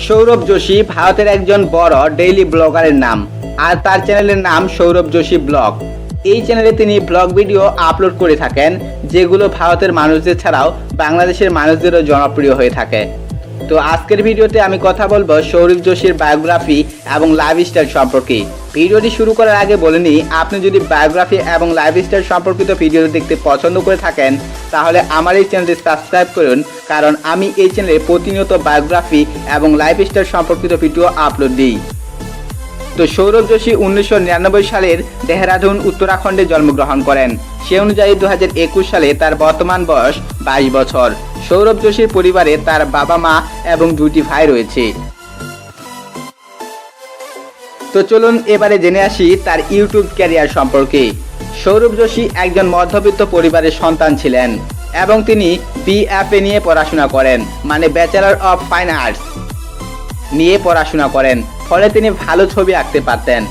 সৌরভ যোশী ভারতের একজন বড় ডেইলি ব্লগারের নাম, আর তার চ্যানেলের নাম সৌরভ যোশী ব্লগ। এই চ্যানেলে তিনি ব্লগ ভিডিও আপলোড করে থাকেন, যেগুলো ভারতের মানুষদের ছাড়াও বাংলাদেশের মানুষদেরও জনপ্রিয় হয়ে থাকে। তো আজকের ভিডিওতে আমি কথা বলবো সৌরভ যোশীর বায়োগ্রাফি এবং লাইফস্টাইল সম্পর্কে। ভিডিওটি শুরু করার আগে বলে নিই, আপনি যদি বায়োগ্রাফি এবং লাইফস্টাইল সম্পর্কিত ভিডিও দেখতে পছন্দ করে থাকেন তাহলে আমার এই চ্যানেলটি সাবস্ক্রাইব করুন, কারণ আমি এই চ্যানেলে প্রতিনিয়ত বায়োগ্রাফি এবং লাইফস্টাইল সম্পর্কিত ভিডিও আপলোড দিই। তো সৌরভ যোশী 1999 সালের দেহরাদুন উত্তরাখণ্ডে জন্মগ্রহণ করেন। সে অনুযায়ী 2021 সালে তার বর্তমান বয়স 22 বছর। সৌরভ যোশীর পরিবারে তার বাবা মা এবং দুটি ভাই রয়েছে। তো চলুন এবারে জেনে আসি তার ইউটিউব ক্যারিয়ার সম্পর্কে। সৌরভ যোশী একজন মধ্যবিত্ত পরিবারের সন্তান ছিলেন এবং তিনি BFA নিয়ে পড়াশোনা করেন, মানে ব্যাচেলর অফ ফাইন আর্টস নিয়ে পড়াশোনা করেন। ফলে তিনি ভালো ছবি আঁকতে পারতেন,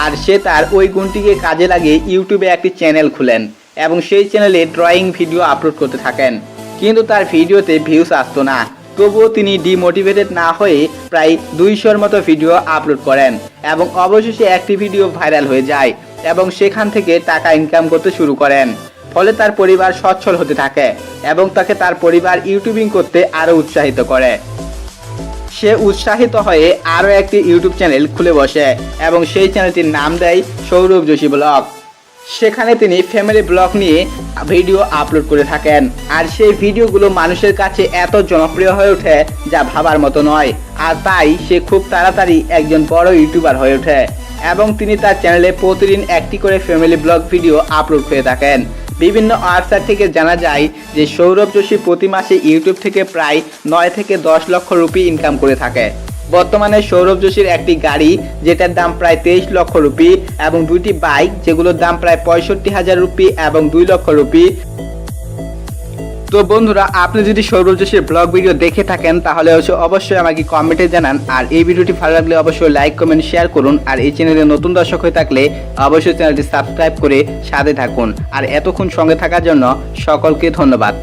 আর সে তার ওই গুণটিকে কাজে লাগিয়ে ইউটিউবে একটি চ্যানেল খুলেন এবং সেই চ্যানেলে ড্রয়িং ভিডিও আপলোড করতে থাকেন। কিন্তু তার ভিডিওতে ভিউজ আসতো না, তবুও তিনি ডিমোটিভেটেড না হয়ে প্রায় 200-র মতো ভিডিও আপলোড করেন এবং অবশেষে একটি ভিডিও ভাইরাল হয়ে যায় এবং সেখান থেকে টাকা ইনকাম করতে শুরু করেন। ফলে তার পরিবার সচ্ছল হতে থাকে এবং তাকে তার পরিবার ইউটিউবিং করতে আরও উৎসাহিত করে। সে উৎসাহিত হয়ে আরও একটি ইউটিউব চ্যানেল খুলে বসে এবং সেই চ্যানেলটির নাম দেয় সৌরভ যোশী ব্লগ। সেখানে তিনি ফ্যামিলি ব্লগ নিয়ে ভিডিও আপলোড করে থাকেন, আর সেই ভিডিওগুলো মানুষের কাছে এত জনপ্রিয় হয়ে ওঠে যা ভাবার মতো নয়। আর তাই সে খুব তাড়াতাড়ি একজন বড় ইউটিউবার হয়ে ওঠে এবং তিনি তার চ্যানেলে প্রতিদিন একটি করে ফ্যামিলি ব্লগ ভিডিও আপলোড করে থাকেন। বিভিন্ন ওয়েবসাইট থেকে জানা যায় যে সৌরভ যোশী প্রতি মাসে ইউটিউব থেকে প্রায় 9 থেকে 10 লক্ষ রুপি ইনকাম করে থাকে। বর্তমানে সৌরভ যোশীর একটি গাড়ি যেটার দাম প্রায় 23 লক্ষ রুপি এবং দুটি বাইক যেগুলোর দাম প্রায় 65,000 রুপি এবং 2 লক্ষ রুপি। তো বন্ধুরা, আপনি যদি সৌরভ যোশীর ব্লগ ভিডিও দেখে থাকেন তাহলে অবশ্যই আমাকে কমেন্টে জানান, আর এই ভিডিওটি ভালো লাগলে অবশ্যই লাইক কমেন্ট শেয়ার করুন, আর এই চ্যানেলে নতুন দর্শক হয়ে থাকলে অবশ্যই চ্যানেলটি সাবস্ক্রাইব করে সাথে থাকুন। আর এতক্ষণ সঙ্গে থাকার জন্য সকলকে ধন্যবাদ।